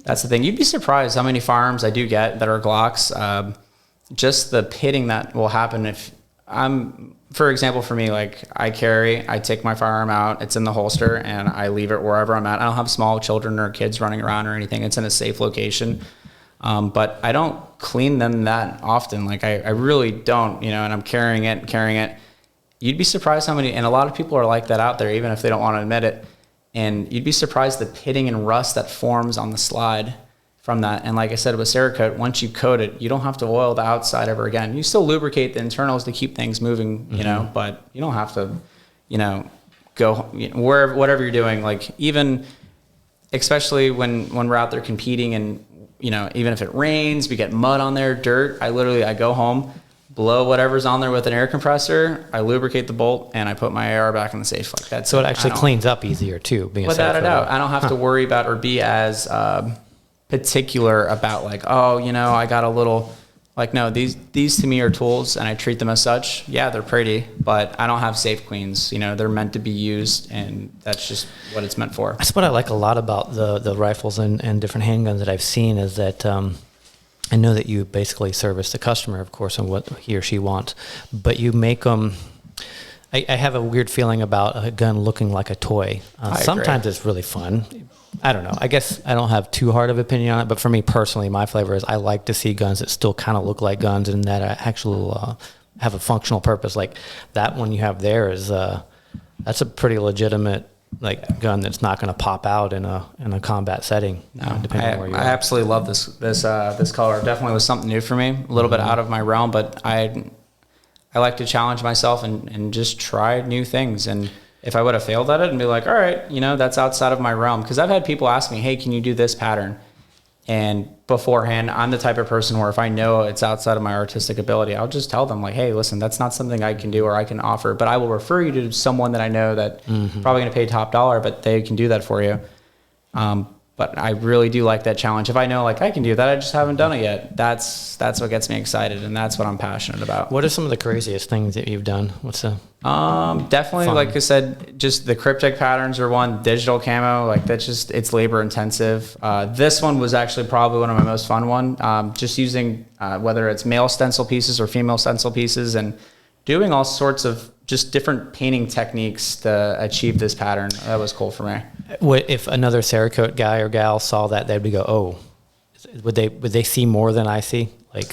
That's the thing. You'd be surprised how many firearms I do get that are Glocks. Just the pitting that will happen if for example, for me, like I take my firearm out, it's in the holster, and I leave it wherever I'm at. I don't have small children or kids running around or anything. It's in a safe location. But I don't clean them that often. Like I really don't, and I'm carrying it. You'd be surprised how many, and a lot of people are like that out there, even if they don't want to admit it. And you'd be surprised the pitting and rust that forms on the slide from that. And like I said, with Cerakote, once you coat it, you don't have to oil the outside ever again. You still lubricate the internals to keep things moving, but you don't have to, go whatever you're doing. Like even, especially when we're out there competing and, even if it rains, we get mud on there, dirt, I go home, blow whatever's on there with an air compressor, I lubricate the bolt, and I put my AR back in the safe like that. So it actually cleans up easier too, being without a doubt. I don't have to worry about or be as, particular about like, I got a little, like, no, these to me are tools, and I treat them as such. Yeah, they're pretty, but I don't have safe cleans. They're meant to be used, and that's just what it's meant for. That's what I like a lot about the rifles and different handguns that I've seen is that I know that you basically service the customer, of course, on what he or she wants, but you make them I have a weird feeling about a gun looking like a toy. Sometimes it's really fun. I don't know. I guess I don't have too hard of an opinion on it, but for me personally, my flavor is I like to see guns that still kind of look like guns and that actually have a functional purpose. Like that one you have there is that's a pretty legitimate like gun that's not going to pop out in a combat setting. No, depending on where you are. I absolutely love this color. It definitely was something new for me, a little bit out of my realm, but I like to challenge myself and just try new things. And if I would have failed at it and be like, all right, that's outside of my realm. Because I've had people ask me, hey, can you do this pattern? And beforehand, I'm the type of person where if I know it's outside of my artistic ability, I'll just tell them like, hey, listen, that's not something I can do or I can offer, but I will refer you to someone that I know that probably going to pay top dollar, but they can do that for you. But I really do like that challenge. If I know like I can do that, I just haven't done it yet. That's what gets me excited, and that's what I'm passionate about. What are some of the craziest things that you've done? What's the definitely fun? Like I said, just the cryptic patterns are one. Digital camo, like that's just it's labor intensive. This one was actually probably one of my most fun one. Just using whether it's male stencil pieces or female stencil pieces, and doing all sorts of just different painting techniques to achieve this pattern. That was cool for me. What if another Cerakote guy or gal saw that, they'd go, oh, would they see more than I see? Like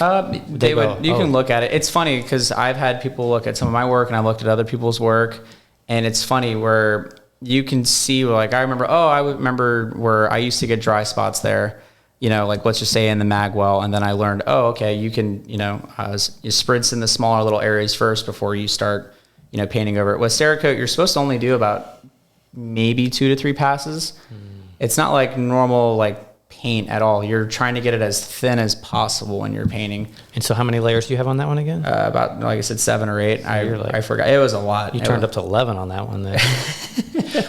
they would. You can look at it. It's funny because I've had people look at some of my work and I looked at other people's work, and it's funny where you can see like I remember where I used to get dry spots there. Like let's just say in the mag well, and then I learned, okay, you can, you spritz in the smaller little areas first before you start, painting over it. With Cerakote, you're supposed to only do about maybe 2 to 3 passes. It's not like normal like paint at all. You're trying to get it as thin as possible when you're painting. And so how many layers do you have on that one again? About, like I said, 7 or 8. I forgot. It was a lot. You turned up to 11 on that one then.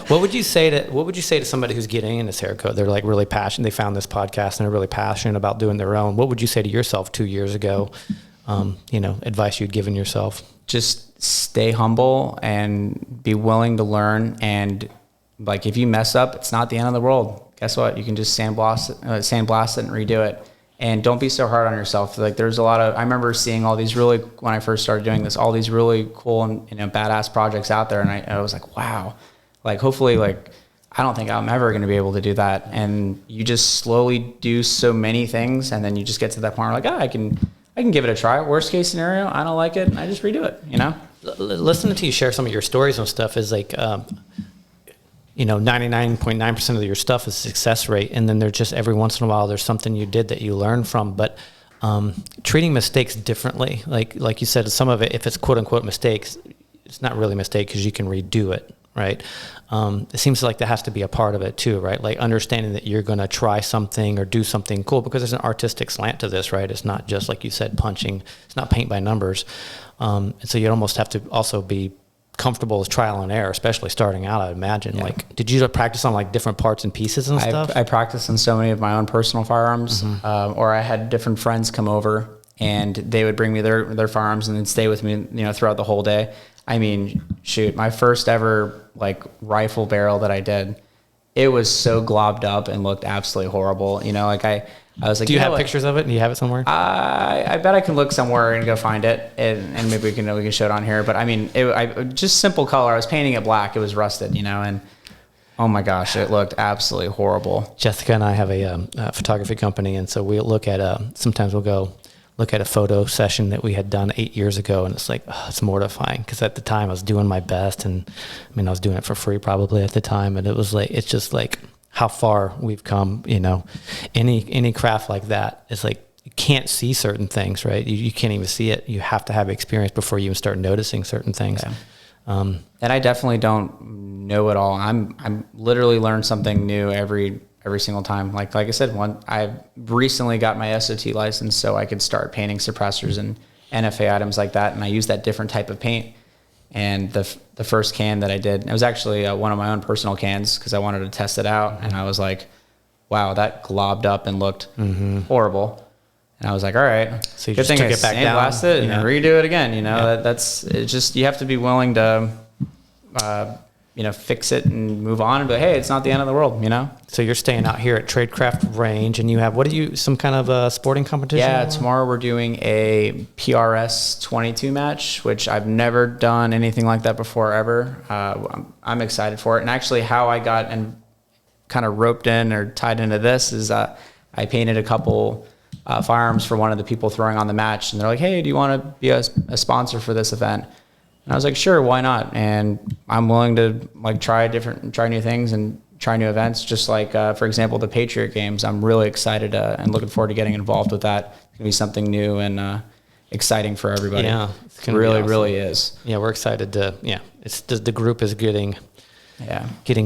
What would you say to somebody who's getting into Cerakote? They're like really passionate. They found this podcast and they're really passionate about doing their own. What would you say to yourself 2 years ago? Advice you'd given yourself? Just stay humble and be willing to learn. And like, if you mess up, it's not the end of the world. Guess what? You can just sandblast it and redo it. And don't be so hard on yourself. Like there's a lot of, I remember seeing all these really, when I first started doing this, all these really cool and badass projects out there. And I was like, wow, like hopefully like, I don't think I'm ever going to be able to do that. And you just slowly do so many things. And then you just get to that point where like, I can give it a try. Worst case scenario, I don't like it. And I just redo it, Listening to you share some of your stories and stuff is like, 99.9% of your stuff is success rate. And then there's just every once in a while, there's something you did that you learn from, but treating mistakes differently. Like you said, some of it, if it's quote unquote mistakes, it's not really a mistake because you can redo it. Right. It seems like that has to be a part of it too, right? Like understanding that you're going to try something or do something cool because there's an artistic slant to this, right? It's not just like you said, punching. It's not paint by numbers. And so you almost have to also be comfortable with trial and error, especially starting out, I'd imagine. Yeah. Like, did you practice on like different parts and pieces and stuff? I practiced on so many of my own personal firearms, or I had different friends come over and they would bring me their firearms and then stay with me, throughout the whole day. I mean, shoot, my first ever like rifle barrel that I did, it was so globbed up and looked absolutely horrible. I was like, do you have pictures of it? Do you have it somewhere? I bet I can look somewhere and go find it, and maybe we can show it on here. But I mean, just simple color. I was painting it black. It was rusted, and oh my gosh, it looked absolutely horrible. Jessica and I have a photography company, and so we look at sometimes we'll go look at a photo session that we had done 8 years ago, and it's like, it's mortifying because at the time I was doing my best, and I mean I was doing it for free probably at the time, and it was like, it's just like how far we've come. Any craft like that is like you can't see certain things, right? You can't even see it. You have to have experience before you even start noticing certain things. Yeah. And I definitely don't know it all. I'm literally learn something new every single time. Like I said, I recently got my SOT license so I could start painting suppressors and NFA items like that. And I use that different type of paint. And the first can that I did, it was actually one of my own personal cans because I wanted to test it out. And I was like, wow, that globbed up and looked horrible. And I was like, all right, so you good just thing took it back down, blast it and redo it again. That's it's just, you have to be willing to fix it and move on and be like, hey, it's not the end of the world, So you're staying out here at Tradecraft Range, and you have, some kind of a sporting competition? Yeah, tomorrow we're doing a PRS 22 match, which I've never done anything like that before ever. I'm excited for it. And actually how I got and kind of roped in or tied into this is I painted a couple firearms for one of the people throwing on the match, and they're like, hey, do you want to be a sponsor for this event? And I was like, sure, why not? And I'm willing to try new things and try new events. Just like, for example, the Patriot Games. I'm really excited and looking forward to getting involved with that. It's gonna be something new and exciting for everybody. Yeah, it's really, really is. Yeah, we're excited to. Yeah, it's the group is getting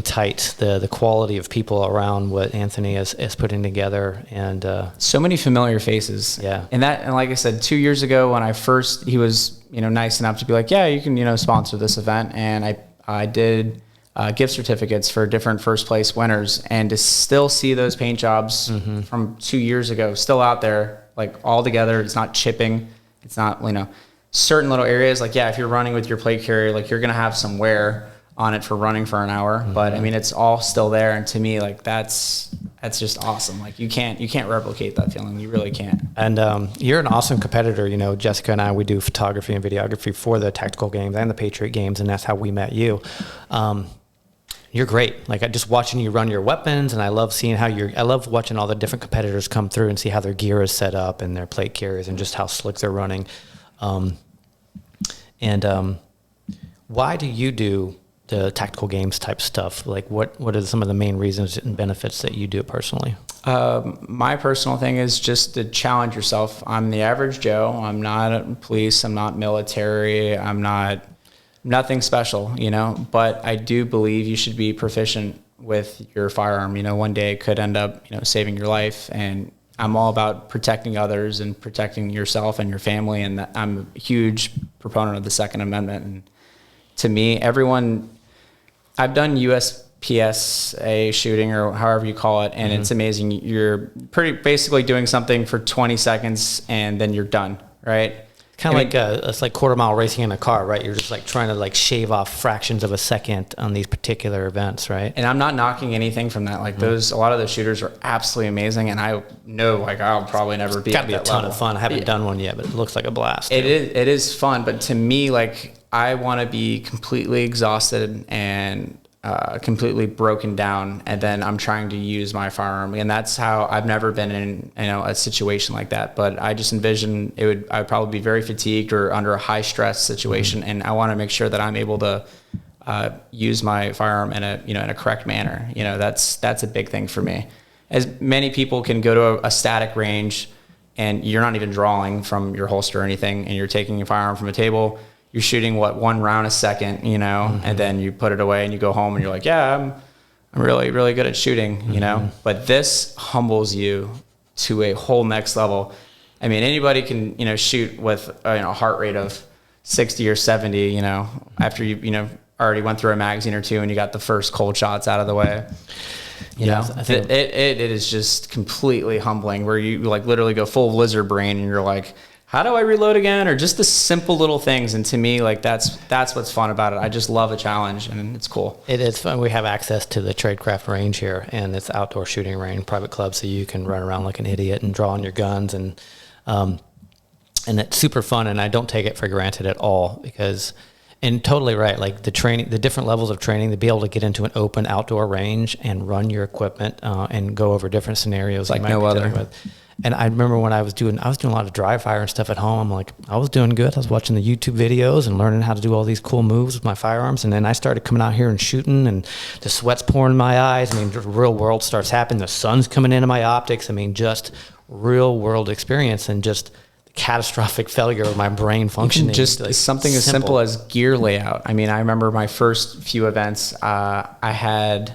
tight. The quality of people around what Anthony is putting together, and so many familiar faces. Yeah, and like I said, 2 years ago when he was nice enough to be like, yeah, you can sponsor this event, and I did gift certificates for different first place winners, and to still see those paint jobs from 2 years ago still out there, all together. It's not chipping. It's not certain little areas. If you're running with your plate carrier, you're gonna have some wear on it for running for an hour, but I mean, it's all still there. And to me, that's just awesome. You can't replicate that feeling. You really can't. And you're an awesome competitor. Jessica and I, we do photography and videography for the tactical games and the Patriot Games, and that's how we met you. You're great. I just watching you run your weapons, and I love seeing I love watching all the different competitors come through and see how their gear is set up and their plate carriers and just how slick they're running. Why do you do the tactical games type stuff? What are some of the main reasons and benefits that you do it personally? My personal thing is just to challenge yourself. I'm the average Joe. I'm not police. I'm not military. I'm not nothing special, but I do believe you should be proficient with your firearm. One day it could end up, saving your life, and I'm all about protecting others and protecting yourself and your family. And I'm a huge proponent of the Second Amendment. And to me, I've done USPSA shooting or however you call it, and it's amazing. You're basically doing something for 20 seconds and then you're done, right? It's like quarter mile racing in a car, right? You're just trying to shave off fractions of a second on these particular events, right? And I'm not knocking anything from that. A lot of those shooters are absolutely amazing, and I know I'll probably never be. It's gotta be a ton of fun. I haven't done one yet, but it looks like a blast. It is fun, but to me, I want to be completely exhausted and completely broken down, and then I'm trying to use my firearm, and that's how I've never been in a situation like that. But I just envision I'd probably be very fatigued or under a high stress situation, and I want to make sure that I'm able to use my firearm in a correct manner. That's a big thing for me. As many people can go to a static range, and you're not even drawing from your holster or anything, and you're taking your firearm from a table. You're shooting one round a second, and then you put it away and you go home and you're like, yeah, I'm really, really good at shooting, but this humbles you to a whole next level. I mean, anybody can, shoot with a heart rate of 60 or 70, after you already went through a magazine or two and you got the first cold shots out of the way. I think it is just completely humbling where you literally go full lizard brain and you're like, how do I reload again? Or just the simple little things. And to me, that's what's fun about it. I just love a challenge, and it's cool. It is fun. We have access to the Tradecraft range here, and it's outdoor shooting range, private club, so you can run around like an idiot and draw on your guns, and it's super fun. And I don't take it for granted at all and totally right. The training, the different levels of training, to be able to get into an open outdoor range and run your equipment and go over different scenarios like no other. And I remember when I was doing a lot of dry fire and stuff at home. I was doing good. I was watching the YouTube videos and learning how to do all these cool moves with my firearms. And then I started coming out here and shooting, and the sweat's pouring in my eyes. The real world starts happening. The sun's coming into my optics. Just real world experience, and just the catastrophic failure of my brain functioning. Just something as simple as gear layout. I remember my first few events, I had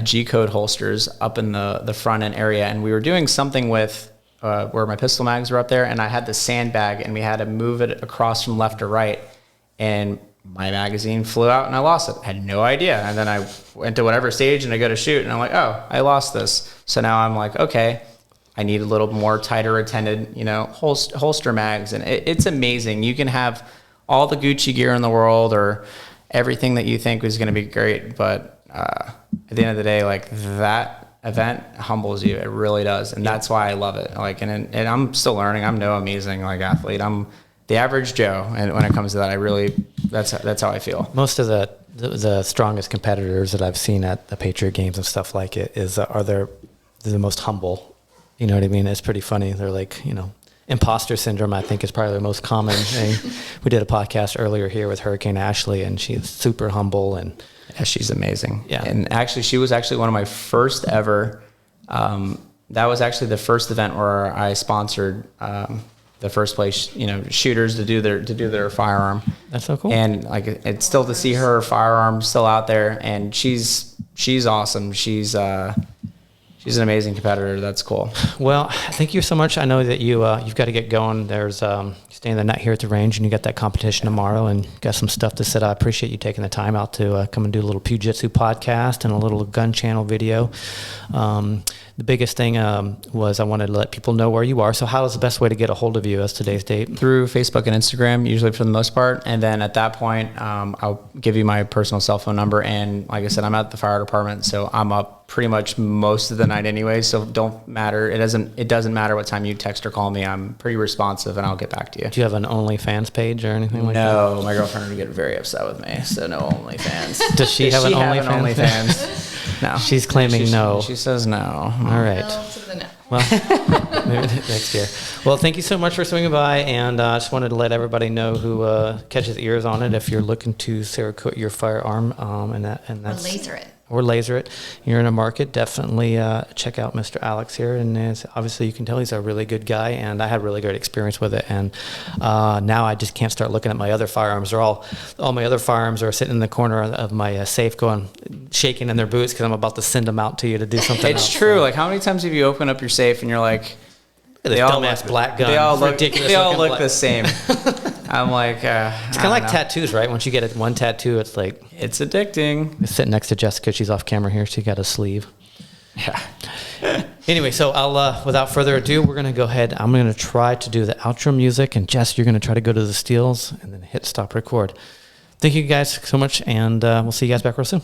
G-code holsters up in the front end area, and we were doing something with where my pistol mags were up there, and I had the sandbag, and we had to move it across from left to right, and my magazine flew out and I lost it. I had no idea. And then I went to whatever stage and I go to shoot, and I'm like, oh, I lost this. So now I'm like, okay, I need a little more tighter attended, holster mags. And it's amazing. You can have all the Gucci gear in the world or everything that you think was going to be great, but at the end of the day, like that event humbles you. It really does, and that's why I love it. Like, and I'm still learning. I'm no amazing like athlete. I'm the average Joe, and when it comes to that, I really that's how I feel. Most of the strongest competitors that I've seen at the Patriot Games and stuff like it is they're the most humble. You know what I mean? It's pretty funny. They're like, you know, imposter syndrome, I think, is probably the most common thing. We did a podcast earlier here with Hurricane Ashley, and she's super humble, and yeah, she's amazing. Yeah. And actually, she was actually one of my first ever. That was actually the first event where I sponsored the first place, you know, shooters to do their firearm. That's so cool. And like, it's still to see her firearm still out there, and she's awesome. She's an amazing competitor. That's cool. Well, thank you so much. I know that you've got to get going. There's staying the night here at the range, and you got that competition tomorrow, and got some stuff to set. I appreciate you taking the time out to come and do a little Pewjitsu podcast and a little gun channel video. The biggest thing was I wanted to let people know where you are. So how is the best way to get a hold of you as today's date? Through Facebook and Instagram, usually for the most part. And then at that point, I'll give you my personal cell phone number. And like I said, I'm at the fire department, so I'm up pretty much most of the night anyway. So don't matter. It doesn't matter what time you text or call me. I'm pretty responsive, and I'll get back to you. Do you have an OnlyFans page or anything like that? No, my girlfriend would get very upset with me. So no OnlyFans. Does she have an OnlyFans? No. She's claiming no. She says no. All right. No to the no. Well, maybe next year. Well, thank you so much for swinging by, and I just wanted to let everybody know who catches ears on it. If you're looking to Cerakote your firearm, and that's Or laser it. You're in a market, definitely check out Mr. Alex here. And obviously you can tell he's a really good guy, and I had really great experience with it. And now I just can't start looking at my other firearms. All my other firearms are sitting in the corner of my safe going, shaking in their boots because I'm about to send them out to you to do something It's else. true. Like, how many times have you opened up your safe and you're like, This dumbass black gun. They all look black. the same. I'm like, it's kind of like tattoos, right? Once you get one tattoo, it's like, it's addicting. it's sitting next to Jessica. She's off camera here. She got a sleeve. Yeah. Anyway, so I'll, without further ado, we're going to go ahead. I'm going to try to do the outro music, and Jess, you're going to try to go to the steels and then hit stop record. Thank you guys so much, and we'll see you guys back real soon.